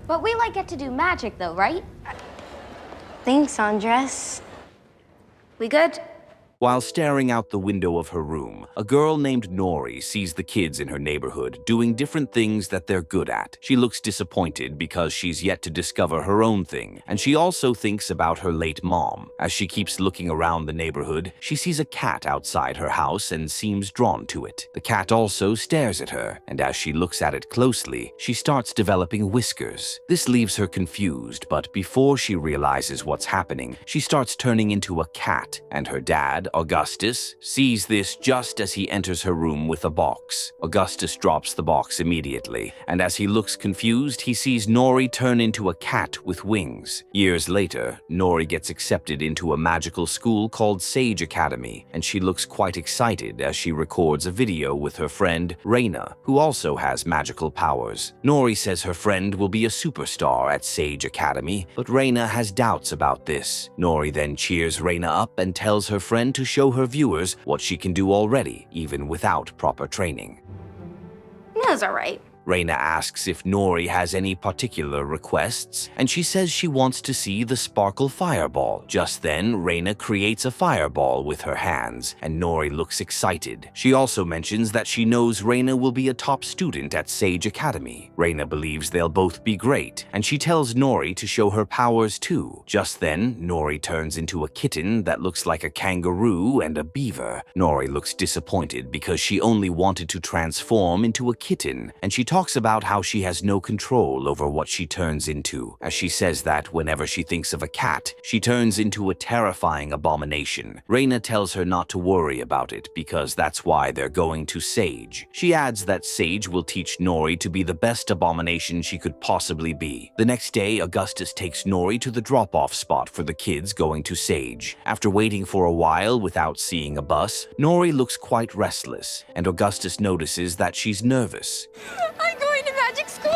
But we get to do magic though, right? Thanks, Andres. We good? While staring out the window of her room, a girl named Nory sees the kids in her neighborhood doing different things that they're good at. She looks disappointed because she's yet to discover her own thing, and she also thinks about her late mom. As she keeps looking around the neighborhood, she sees a cat outside her house and seems drawn to it. The cat also stares at her, and as she looks at it closely, she starts developing whiskers. This leaves her confused, but before she realizes what's happening, she starts turning into a cat, and her dad, Augustus, sees this just as he enters her room with a box. Augustus drops the box immediately, and as he looks confused, he sees Nory turn into a cat with wings. Years later, Nory gets accepted into a magical school called Sage Academy, and she looks quite excited as she records a video with her friend, Raina, who also has magical powers. Nory says her friend will be a superstar at Sage Academy, but Raina has doubts about this. Nory then cheers Raina up and tells her friend to show her viewers what she can do already, even without proper training. That's all right. Raina asks if Nory has any particular requests, and she says she wants to see the sparkle fireball. Just then, Raina creates a fireball with her hands, and Nory looks excited. She also mentions that she knows Raina will be a top student at Sage Academy. Raina believes they'll both be great, and she tells Nory to show her powers too. Just then, Nory turns into a kitten that looks like a kangaroo and a beaver. Nory looks disappointed because she only wanted to transform into a kitten, and she talks about how she has no control over what she turns into, as she says that whenever she thinks of a cat, she turns into a terrifying abomination. Raina tells her not to worry about it because that's why they're going to Sage. She adds that Sage will teach Nory to be the best abomination she could possibly be. The next day, Augustus takes Nory to the drop-off spot for the kids going to Sage. After waiting for a while without seeing a bus, Nory looks quite restless, and Augustus notices that she's nervous. I'm going to magic school.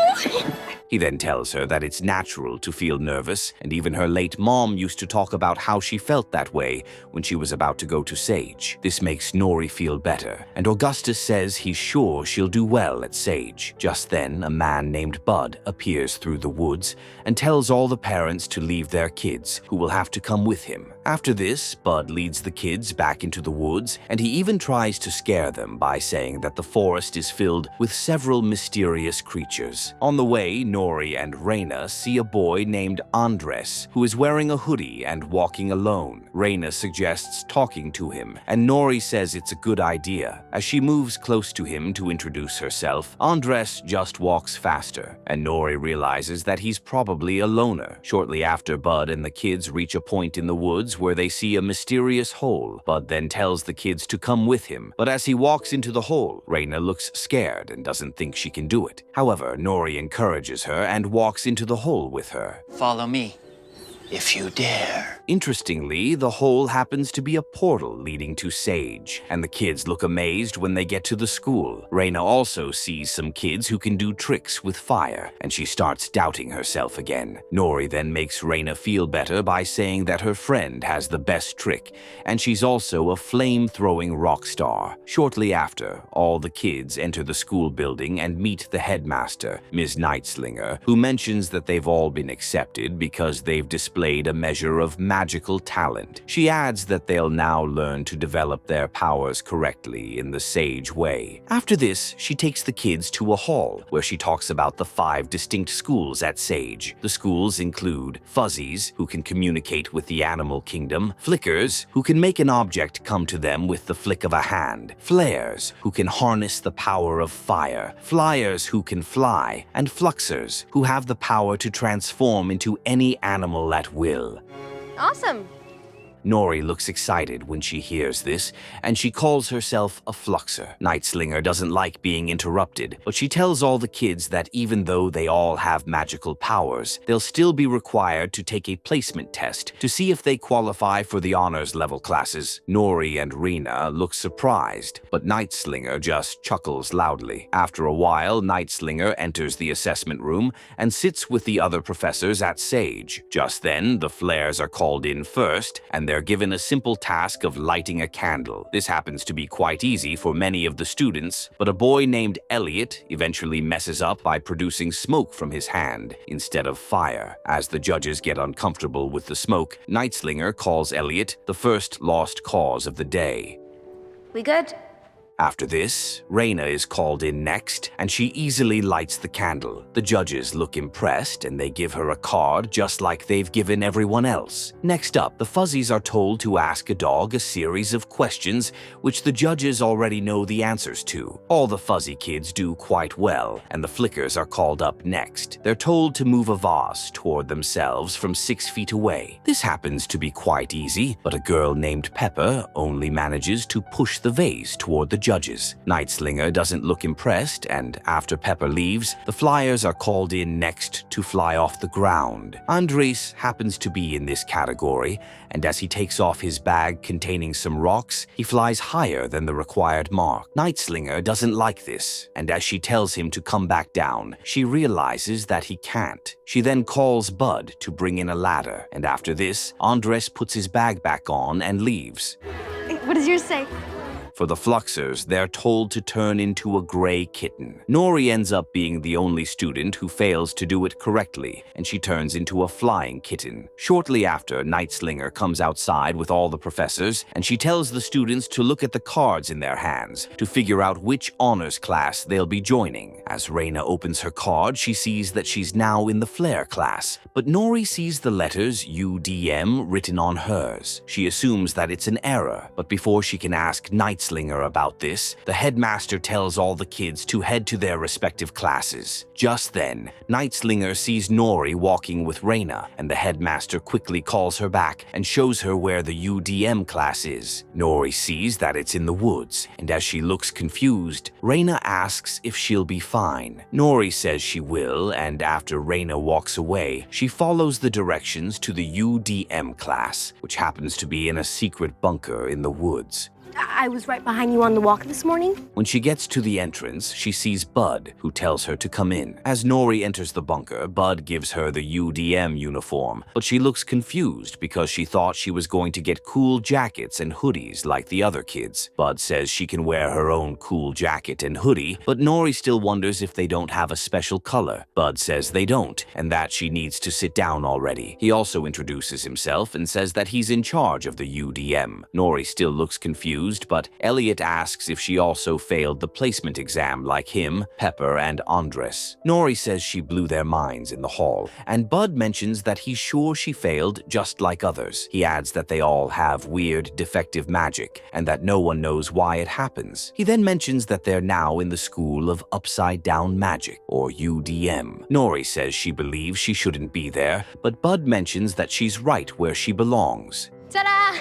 He then tells her that it's natural to feel nervous, and even her late mom used to talk about how she felt that way when she was about to go to Sage. This makes Nory feel better, and Augustus says he's sure she'll do well at Sage. Just then, a man named Bud appears through the woods and tells all the parents to leave their kids, who will have to come with him. After this, Bud leads the kids back into the woods, and he even tries to scare them by saying that the forest is filled with several mysterious creatures. On the way, Nory and Raina see a boy named Andres, who is wearing a hoodie and walking alone. Raina suggests talking to him, and Nory says it's a good idea. As she moves close to him to introduce herself, Andres just walks faster, and Nory realizes that he's probably a loner. Shortly after, Bud and the kids reach a point in the woods where they see a mysterious hole. Bud then tells the kids to come with him, but as he walks into the hole, Raina looks scared and doesn't think she can do it. However, Nory encourages her and walks into the hole with her. Follow me, if you dare. Interestingly, the hole happens to be a portal leading to Sage, and the kids look amazed when they get to the school. Raina also sees some kids who can do tricks with fire, and she starts doubting herself again. Nory then makes Raina feel better by saying that her friend has the best trick, and she's also a flame-throwing rock star. Shortly after, all the kids enter the school building and meet the headmaster, Ms. Nightslinger, who mentions that they've all been accepted because they've displayed a measure of magical talent. She adds that they'll now learn to develop their powers correctly in the Sage way. After this, she takes the kids to a hall where she talks about the 5 distinct schools at Sage. The schools include Fuzzies, who can communicate with the animal kingdom; Flickers, who can make an object come to them with the flick of a hand; Flares, who can harness the power of fire; Flyers, who can fly; and Fluxers, who have the power to transform into any animal at will. Awesome. Nory looks excited when she hears this, and she calls herself a Fluxer. Nightslinger doesn't like being interrupted, but she tells all the kids that even though they all have magical powers, they'll still be required to take a placement test to see if they qualify for the honors level classes. Nory and Raina look surprised, but Nightslinger just chuckles loudly. After a while, Nightslinger enters the assessment room and sits with the other professors at Sage. Just then, the Flares are called in first, and they're given a simple task of lighting a candle. This happens to be quite easy for many of the students, but a boy named Elliot eventually messes up by producing smoke from his hand instead of fire. As the judges get uncomfortable with the smoke, Nightslinger calls Elliot the first lost cause of the day. We good? After this, Raina is called in next, and she easily lights the candle. The judges look impressed, and they give her a card just like they've given everyone else. Next up, the Fuzzies are told to ask a dog a series of questions which the judges already know the answers to. All the Fuzzy kids do quite well, and the Flickers are called up next. They're told to move a vase toward themselves from 6 feet away. This happens to be quite easy, but a girl named Pepper only manages to push the vase toward the judges. Nightslinger doesn't look impressed, and after Pepper leaves, the Flyers are called in next to fly off the ground. Andres happens to be in this category, and as he takes off his bag containing some rocks, he flies higher than the required mark. Nightslinger doesn't like this, and as she tells him to come back down, she realizes that he can't. She then calls Bud to bring in a ladder, and after this, Andres puts his bag back on and leaves. What does yours say? For the Fluxers, they're told to turn into a gray kitten. Nory ends up being the only student who fails to do it correctly, and she turns into a flying kitten. Shortly after, Nightslinger comes outside with all the professors, and she tells the students to look at the cards in their hands to figure out which honors class they'll be joining. As Raina opens her card, she sees that she's now in the Flare class, but Nory sees the letters UDM written on hers. She assumes that it's an error, but before she can ask Nightslinger about this, the headmaster tells all the kids to head to their respective classes. Just then, Nightslinger sees Nory walking with Raina, and the headmaster quickly calls her back and shows her where the UDM class is. Nory sees that it's in the woods, and as she looks confused, Raina asks if she'll be fine. Nory says she will, and after Raina walks away, she follows the directions to the UDM class, which happens to be in a secret bunker in the woods. I was right behind you on the walk this morning. When she gets to the entrance, she sees Bud, who tells her to come in. As Nory enters the bunker, Bud gives her the UDM uniform, but she looks confused because she thought she was going to get cool jackets and hoodies like the other kids. Bud says she can wear her own cool jacket and hoodie, but Nory still wonders if they don't have a special color. Bud says they don't, and that she needs to sit down already. He also introduces himself and says that he's in charge of the UDM. Nory still looks confused, but Elliot asks if she also failed the placement exam like him, Pepper, and Andres. Nory says she blew their minds in the hall, and Bud mentions that he's sure she failed just like others. He adds that they all have weird, defective magic, and that no one knows why it happens. He then mentions that they're now in the School of Upside Down Magic, or UDM. Nory says she believes she shouldn't be there, but Bud mentions that she's right where she belongs. Ta-da!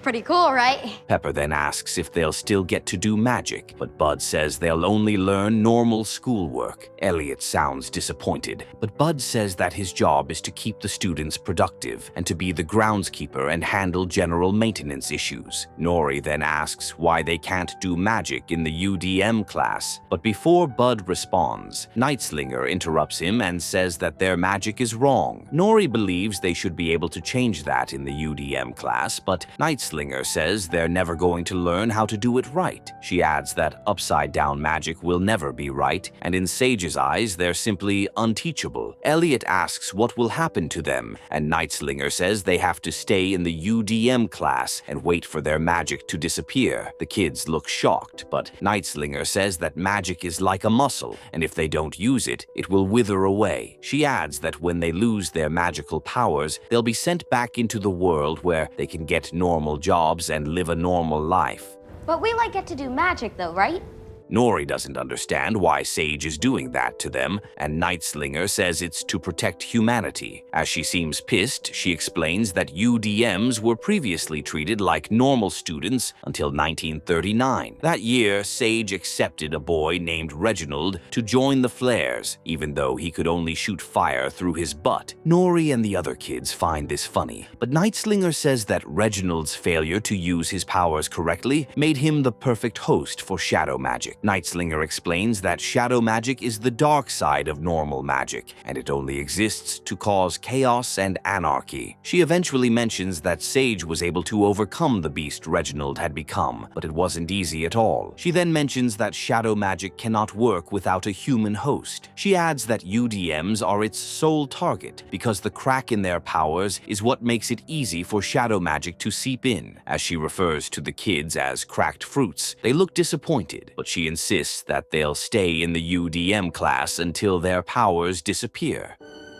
Pretty cool, right? Pepper then asks if they'll still get to do magic, but Bud says they'll only learn normal schoolwork. Elliot sounds disappointed, but Bud says that his job is to keep the students productive and to be the groundskeeper and handle general maintenance issues. Nory then asks why they can't do magic in the UDM class, but before Bud responds, Nightslinger interrupts him and says that their magic is wrong. Nory believes they should be able to change that in the UDM class, but Nightslinger says they're never going to learn how to do it right. She adds that upside-down magic will never be right, and in Sage's eyes, they're simply unteachable. Elliot asks what will happen to them, and Nightslinger says they have to stay in the UDM class and wait for their magic to disappear. The kids look shocked, but Nightslinger says that magic is like a muscle, and if they don't use it, it will wither away. She adds that when they lose their magical powers, they'll be sent back into the world where they can get normal jobs and live a normal life. But we get to do magic though, right? Nory doesn't understand why Sage is doing that to them, and Nightslinger says it's to protect humanity. As she seems pissed, she explains that UDMs were previously treated like normal students until 1939. That year, Sage accepted a boy named Reginald to join the Flares, even though he could only shoot fire through his butt. Nory and the other kids find this funny, but Nightslinger says that Reginald's failure to use his powers correctly made him the perfect host for shadow magic. magic. Nightslinger explains that shadow magic is the dark side of normal magic, and it only exists to cause chaos and anarchy. She eventually mentions that Sage was able to overcome the beast Reginald had become, but it wasn't easy at all. She then mentions that shadow magic cannot work without a human host. She adds that UDMs are its sole target because the crack in their powers is what makes it easy for shadow magic to seep in. As she refers to the kids as cracked fruits, they look disappointed, but she insists that they'll stay in the UDM class until their powers disappear.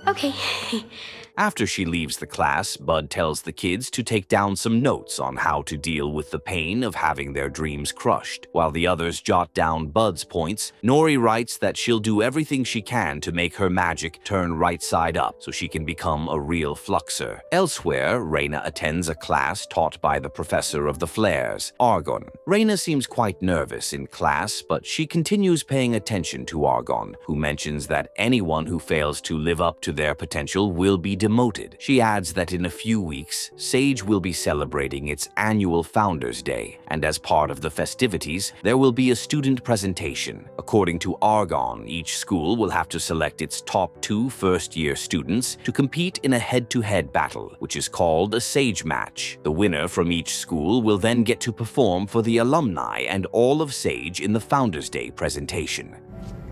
Okay. After she leaves the class, Bud tells the kids to take down some notes on how to deal with the pain of having their dreams crushed. While the others jot down Bud's points, Nory writes that she'll do everything she can to make her magic turn right side up so she can become a real fluxer. Elsewhere, Raina attends a class taught by the professor of the flares, Argon. Raina seems quite nervous in class, but she continues paying attention to Argon, who mentions that anyone who fails to live up to their potential will be demoted. She adds that in a few weeks, Sage will be celebrating its annual Founders Day, and as part of the festivities, there will be a student presentation. According to Argon, each school will have to select its top 2 first-year students to compete in a head-to-head battle, which is called a Sage match. The winner from each school will then get to perform for the alumni and all of Sage in the Founders Day presentation.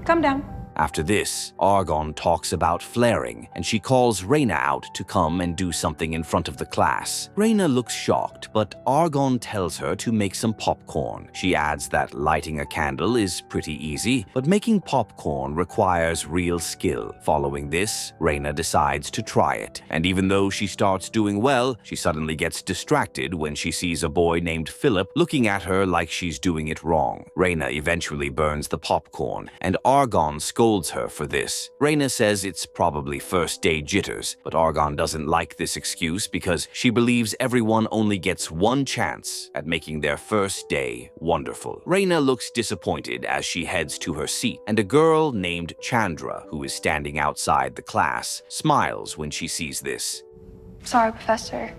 Come down. After this, Argon talks about flaring, and she calls Raina out to come and do something in front of the class. Raina looks shocked, but Argon tells her to make some popcorn. She adds that lighting a candle is pretty easy, but making popcorn requires real skill. Following this, Raina decides to try it, and even though she starts doing well, she suddenly gets distracted when she sees a boy named Philip looking at her like she's doing it wrong. Raina eventually burns the popcorn, and Argon scolds her for this. Raina says it's probably first-day jitters, but Argon doesn't like this excuse because she believes everyone only gets one chance at making their first day wonderful. Raina looks disappointed as she heads to her seat, and a girl named Chandra, who is standing outside the class, smiles when she sees this. Sorry, Professor.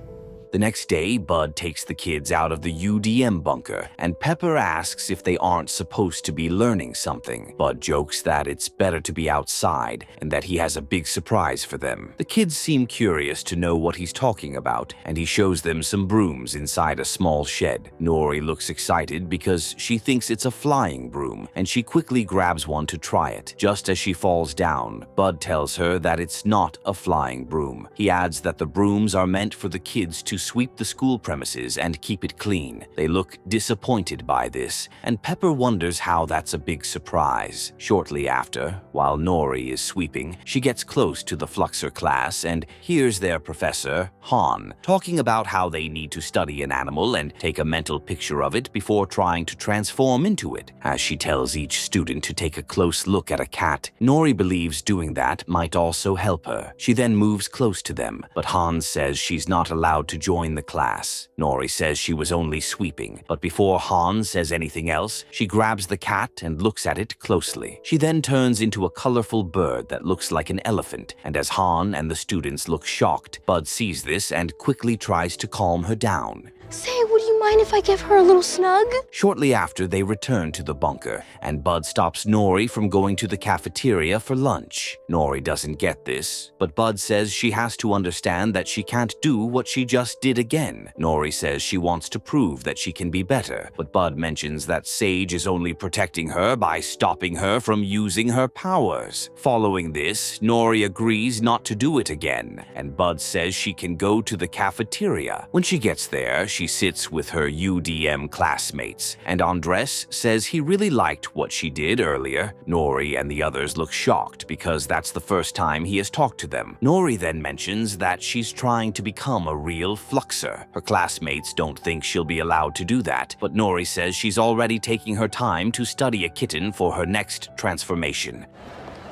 The next day, Bud takes the kids out of the UDM bunker, and Pepper asks if they aren't supposed to be learning something. Bud jokes that it's better to be outside and that he has a big surprise for them. The kids seem curious to know what he's talking about, and he shows them some brooms inside a small shed. Nory looks excited because she thinks it's a flying broom, and she quickly grabs one to try it. Just as she falls down, Bud tells her that it's not a flying broom. He adds that the brooms are meant for the kids to sweep the school premises and keep it clean. They look disappointed by this, and Pepper wonders how that's a big surprise. Shortly after, while Nory is sweeping, she gets close to the Fluxer class and hears their professor, Han, talking about how they need to study an animal and take a mental picture of it before trying to transform into it. As she tells each student to take a close look at a cat, Nory believes doing that might also help her. She then moves close to them, but Han says she's not allowed to join the class. Nory says she was only sweeping, but before Han says anything else, she grabs the cat and looks at it closely. She then turns into a colorful bird that looks like an elephant, and as Han and the students look shocked, Bud sees this and quickly tries to calm her down. Say, would you mind if I give her a little snug? Shortly after, they return to the bunker, and Bud stops Nory from going to the cafeteria for lunch. Nory doesn't get this, but Bud says she has to understand that she can't do what she just did again. Nory says she wants to prove that she can be better, but Bud mentions that Sage is only protecting her by stopping her from using her powers. Following this, Nory agrees not to do it again, and Bud says she can go to the cafeteria. When she gets there, she sits with her UDM classmates, and Andres says he really liked what she did earlier. Nory and the others look shocked because that's the first time he has talked to them. Nory then mentions that she's trying to become a real fluxer. Her classmates don't think she'll be allowed to do that, but Nory says she's already taking her time to study a kitten for her next transformation.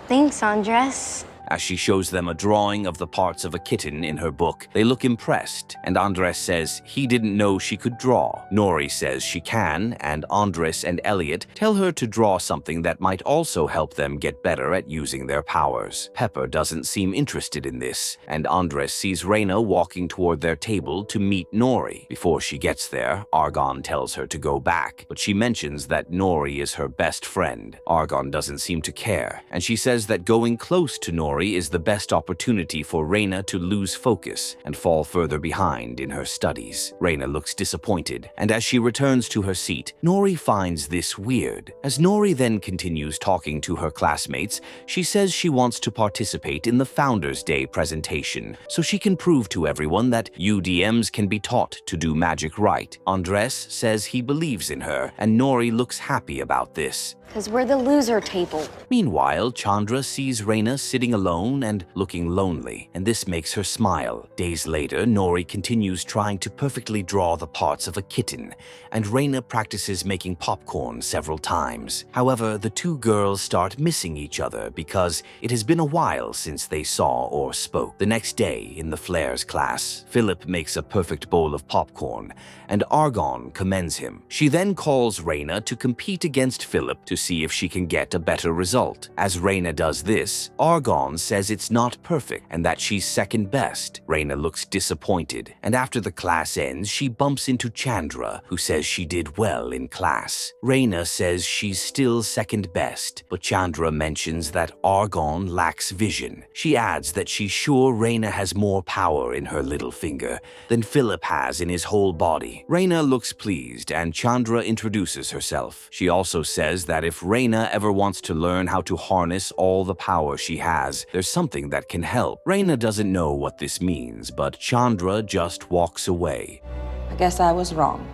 Thanks, Andres. As she shows them a drawing of the parts of a kitten in her book, they look impressed, and Andres says he didn't know she could draw. Nory says she can, and Andres and Elliot tell her to draw something that might also help them get better at using their powers. Pepper doesn't seem interested in this, and Andres sees Raina walking toward their table to meet Nory. Before she gets there, Argon tells her to go back, but she mentions that Nory is her best friend. Argon doesn't seem to care, and she says that going close to Nory is the best opportunity for Raina to lose focus and fall further behind in her studies. Raina looks disappointed, and as she returns to her seat, Nory finds this weird. As Nory then continues talking to her classmates, she says she wants to participate in the Founders Day presentation so she can prove to everyone that UDMs can be taught to do magic right. Andres says he believes in her, and Nory looks happy about this. Because we're the loser table. Meanwhile, Chandra sees Raina sitting alone and looking lonely, and this makes her smile. Days later, Nory continues trying to perfectly draw the parts of a kitten, and Raina practices making popcorn several times. However, the two girls start missing each other because it has been a while since they saw or spoke. The next day, in the Flares class, Philip makes a perfect bowl of popcorn, and Argon commends him. She then calls Raina to compete against Philip to see if she can get a better result. As Raina does this, Argon says it's not perfect and that she's second best. Raina looks disappointed, and after the class ends, she bumps into Chandra, who says she did well in class. Raina says she's still second best, but Chandra mentions that Argon lacks vision. She adds that she's sure Raina has more power in her little finger than Philip has in his whole body. Raina looks pleased, and Chandra introduces herself. She also says that if Raina ever wants to learn how to harness all the power she has, there's something that can help. Raina doesn't know what this means, but Chandra just walks away. I guess I was wrong.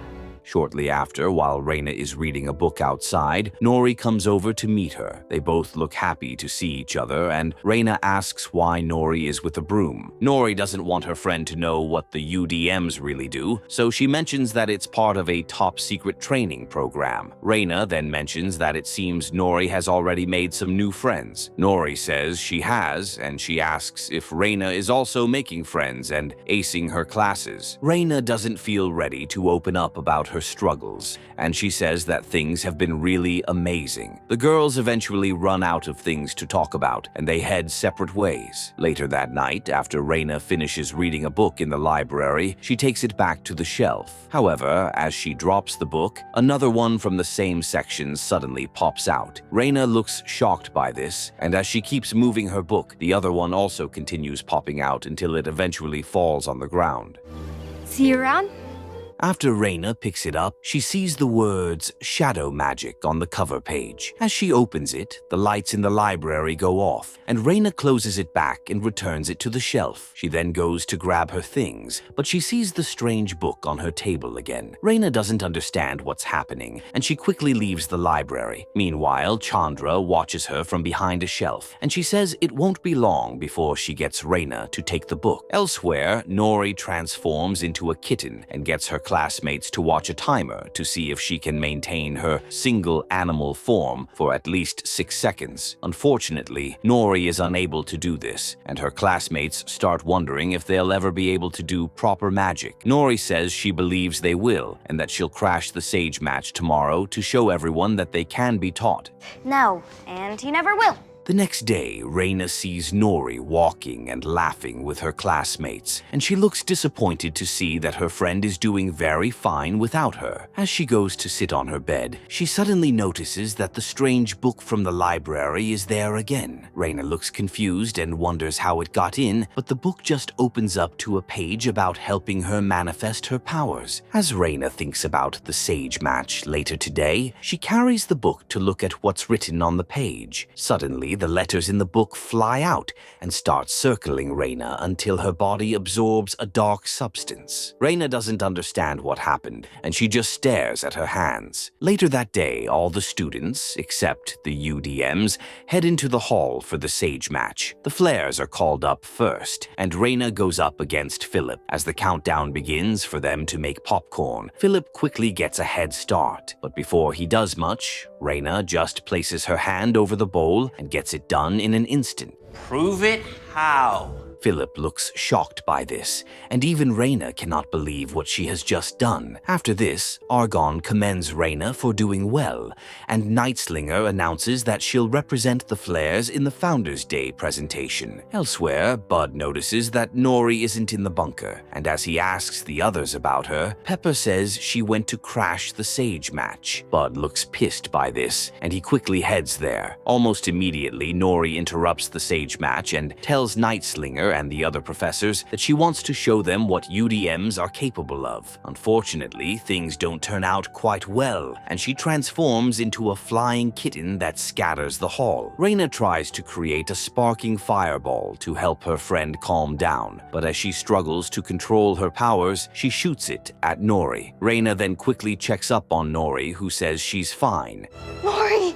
Shortly after, while Raina is reading a book outside, Nory comes over to meet her. They both look happy to see each other, and Raina asks why Nory is with a broom. Nory doesn't want her friend to know what the UDMs really do, so she mentions that it's part of a top-secret training program. Raina then mentions that it seems Nory has already made some new friends. Nory says she has, and she asks if Raina is also making friends and acing her classes. Raina doesn't feel ready to open up about her struggles, and she says that things have been really amazing. The girls eventually run out of things to talk about, and they head separate ways. Later that night, after Raina finishes reading a book in the library, she takes it back to the shelf. However, as she drops the book, another one from the same section suddenly pops out. Raina looks shocked by this, and as she keeps moving her book, the other one also continues popping out until it eventually falls on the ground. See you around? After Raina picks it up, she sees the words "Shadow Magic" on the cover page. As she opens it, the lights in the library go off, and Raina closes it back and returns it to the shelf. She then goes to grab her things, but she sees the strange book on her table again. Raina doesn't understand what's happening, and she quickly leaves the library. Meanwhile, Chandra watches her from behind a shelf, and she says it won't be long before she gets Raina to take the book. Elsewhere, Nory transforms into a kitten and gets her classmates to watch a timer to see if she can maintain her single animal form for at least 6 seconds. Unfortunately, Nory is unable to do this, and her classmates start wondering if they'll ever be able to do proper magic. Nory says she believes they will, and that she'll crash the sage match tomorrow to show everyone that they can be taught. No, and he never will. The next day, Raina sees Nory walking and laughing with her classmates, and she looks disappointed to see that her friend is doing very fine without her. As she goes to sit on her bed, she suddenly notices that the strange book from the library is there again. Raina looks confused and wonders how it got in, but the book just opens up to a page about helping her manifest her powers. As Raina thinks about the sage match later today, she carries the book to look at what's written on the page. Suddenly, the letters in the book fly out and start circling Raina until her body absorbs a dark substance. Raina doesn't understand what happened, and she just stares at her hands. Later that day, all the students, except the UDMs, head into the hall for the sage match. The Flares are called up first, and Raina goes up against Philip. As the countdown begins for them to make popcorn, Philip quickly gets a head start. But before he does much, Raina just places her hand over the bowl and gets it done in an instant. Prove it how? Philip looks shocked by this, and even Raina cannot believe what she has just done. After this, Argon commends Raina for doing well, and Nightslinger announces that she'll represent the Flares in the Founders' Day presentation. Elsewhere, Bud notices that Nory isn't in the bunker, and as he asks the others about her, Pepper says she went to crash the Sage match. Bud looks pissed by this, and he quickly heads there. Almost immediately, Nory interrupts the Sage match and tells Nightslinger and the other professors that she wants to show them what UDMs are capable of. Unfortunately, things don't turn out quite well, and she transforms into a flying kitten that scatters the hall. Raina tries to create a sparking fireball to help her friend calm down, but as she struggles to control her powers, she shoots it at Nory. Raina then quickly checks up on Nory, who says she's fine. Nory!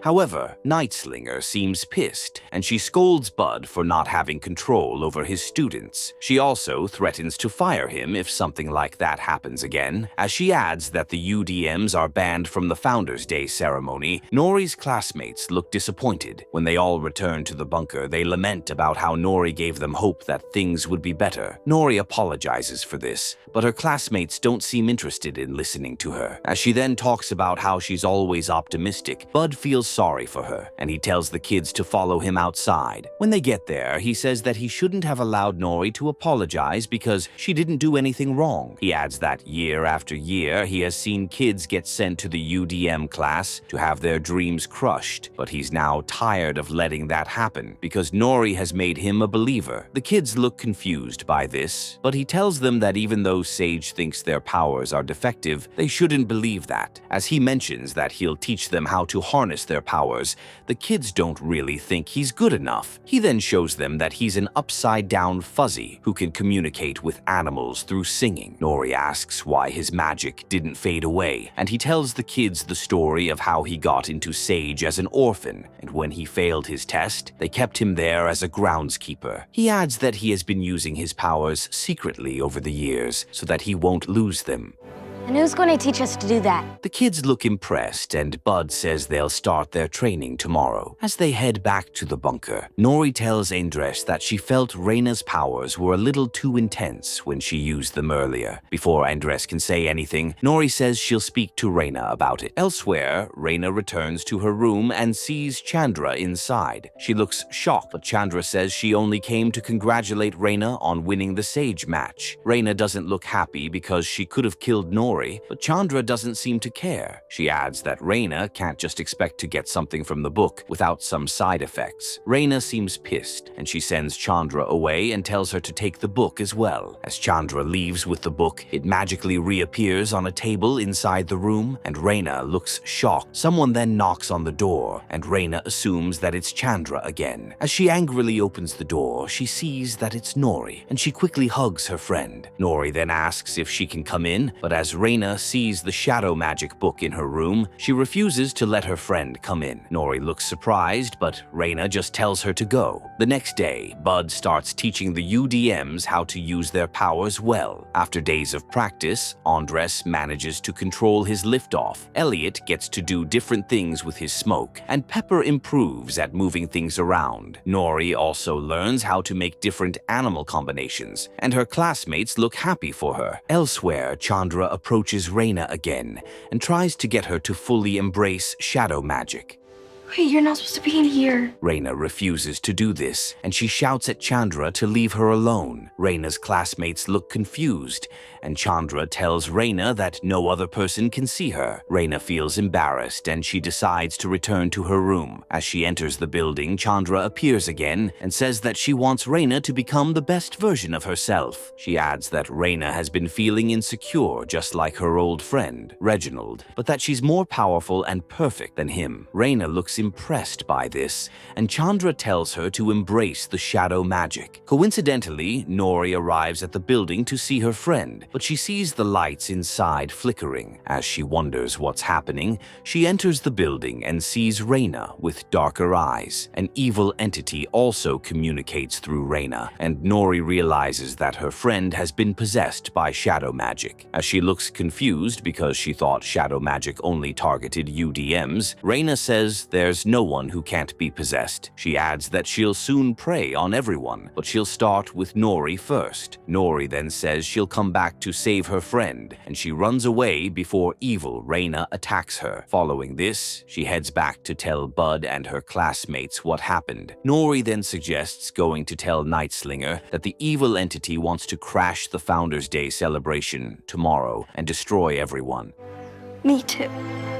However, Nightslinger seems pissed, and she scolds Bud for not having control over his students. She also threatens to fire him if something like that happens again. As she adds that the UDMs are banned from the Founders' Day ceremony, Nory's classmates look disappointed. When they all return to the bunker, they lament about how Nory gave them hope that things would be better. Nory apologizes for this, but her classmates don't seem interested in listening to her. As she then talks about how she's always optimistic, Bud feels sorry for her, and he tells the kids to follow him outside. When they get there, he says that he shouldn't have allowed Nory to apologize because she didn't do anything wrong. He adds that year after year, he has seen kids get sent to the UDM class to have their dreams crushed, but he's now tired of letting that happen because Nory has made him a believer. The kids look confused by this, but he tells them that even though Sage thinks their powers are defective, they shouldn't believe that. As he mentions that he'll teach them how to harness their powers, the kids don't really think he's good enough. He then shows them that he's an upside-down fuzzy who can communicate with animals through singing. Nory asks why his magic didn't fade away, and he tells the kids the story of how he got into Sage as an orphan, and when he failed his test, they kept him there as a groundskeeper. He adds that he has been using his powers secretly over the years so that he won't lose them. And who's going to teach us to do that? The kids look impressed, and Bud says they'll start their training tomorrow. As they head back to the bunker, Nory tells Andres that she felt Raina's powers were a little too intense when she used them earlier. Before Andres can say anything, Nory says she'll speak to Raina about it. Elsewhere, Raina returns to her room and sees Chandra inside. She looks shocked, but Chandra says she only came to congratulate Raina on winning the Sage match. Raina doesn't look happy because she could have killed Nory, but Chandra doesn't seem to care. She adds that Raina can't just expect to get something from the book without some side effects. Raina seems pissed, and she sends Chandra away and tells her to take the book as well. As Chandra leaves with the book, it magically reappears on a table inside the room, and Raina looks shocked. Someone then knocks on the door, and Raina assumes that it's Chandra again. As she angrily opens the door, she sees that it's Nory, and she quickly hugs her friend. Nory then asks if she can come in, but as Raina sees the shadow magic book in her room, she refuses to let her friend come in. Nory looks surprised, but Raina just tells her to go. The next day, Bud starts teaching the UDMs how to use their powers well. After days of practice, Andres manages to control his liftoff. Elliot gets to do different things with his smoke, and Pepper improves at moving things around. Nory also learns how to make different animal combinations, and her classmates look happy for her. Elsewhere, Chandra approaches Raina again and tries to get her to fully embrace shadow magic. Wait, you're not supposed to be in here. Raina refuses to do this, and she shouts at Chandra to leave her alone. Raina's classmates look confused, and Chandra tells Raina that no other person can see her. Raina feels embarrassed, and she decides to return to her room. As she enters the building, Chandra appears again and says that she wants Raina to become the best version of herself. She adds that Raina has been feeling insecure just like her old friend, Reginald, but that she's more powerful and perfect than him. Raina looks looks impressed by this, and Chandra tells her to embrace the shadow magic. Coincidentally, Nory arrives at the building to see her friend, but she sees the lights inside flickering. As she wonders what's happening, she enters the building and sees Raina with darker eyes. An evil entity also communicates through Raina, and Nory realizes that her friend has been possessed by shadow magic. As she looks confused because she thought shadow magic only targeted UDMs, Raina says there's no one who can't be possessed. She adds that she'll soon prey on everyone, but she'll start with Nory first. Nory then says she'll come back to save her friend, and she runs away before evil Raina attacks her. Following this, she heads back to tell Bud and her classmates what happened. Nory then suggests going to tell Nightslinger that the evil entity wants to crash the Founders' Day celebration tomorrow and destroy everyone. Me too.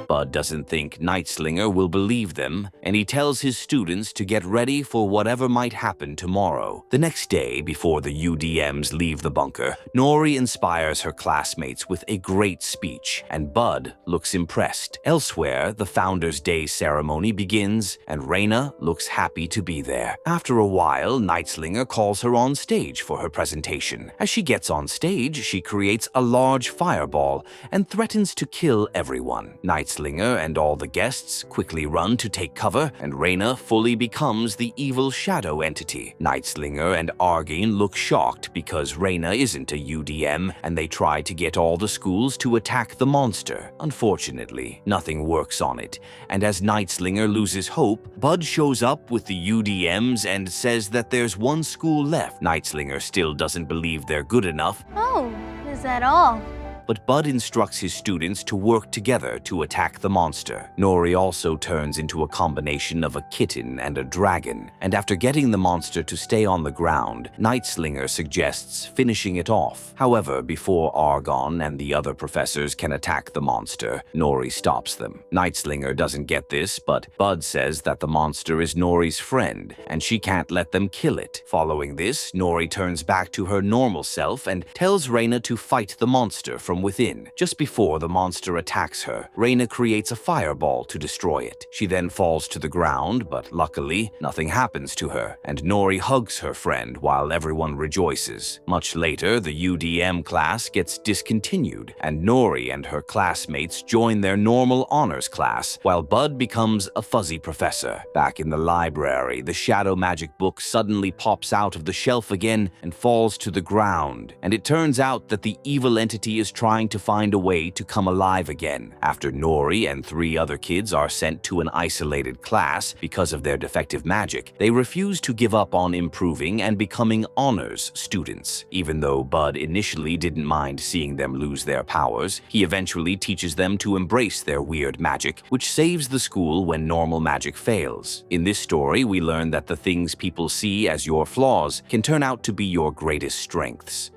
Bud doesn't think Nightslinger will believe them, and he tells his students to get ready for whatever might happen tomorrow. The next day, before the UDMs leave the bunker, Nory inspires her classmates with a great speech, and Bud looks impressed. Elsewhere, the Founders' Day ceremony begins, and Raina looks happy to be there. After a while, Nightslinger calls her on stage for her presentation. As she gets on stage, she creates a large fireball and threatens to kill everyone. Nightslinger and all the guests quickly run to take cover, and Raina fully becomes the evil shadow entity. Nightslinger and Argene look shocked because Raina isn't a UDM, and they try to get all the schools to attack the monster. Unfortunately, nothing works on it, and as Nightslinger loses hope, Bud shows up with the UDMs and says that there's one school left. Nightslinger still doesn't believe they're good enough. Oh, is that all? But Bud instructs his students to work together to attack the monster. Nory also turns into a combination of a kitten and a dragon, and after getting the monster to stay on the ground, Nightslinger suggests finishing it off. However, before Argon and the other professors can attack the monster, Nory stops them. Nightslinger doesn't get this, but Bud says that the monster is Nory's friend, and she can't let them kill it. Following this, Nory turns back to her normal self and tells Raina to fight the monster from within. Just before the monster attacks her, Raina creates a fireball to destroy it. She then falls to the ground, but luckily, nothing happens to her, and Nory hugs her friend while everyone rejoices. Much later, the UDM class gets discontinued, and Nory and her classmates join their normal honors class, while Bud becomes a fuzzy professor. Back in the library, the shadow magic book suddenly pops out of the shelf again and falls to the ground, and it turns out that the evil entity is trying to find a way to come alive again. After Nory and 3 other kids are sent to an isolated class because of their defective magic, they refuse to give up on improving and becoming honors students. Even though Bud initially didn't mind seeing them lose their powers, he eventually teaches them to embrace their weird magic, which saves the school when normal magic fails. In this story, we learn that the things people see as your flaws can turn out to be your greatest strengths.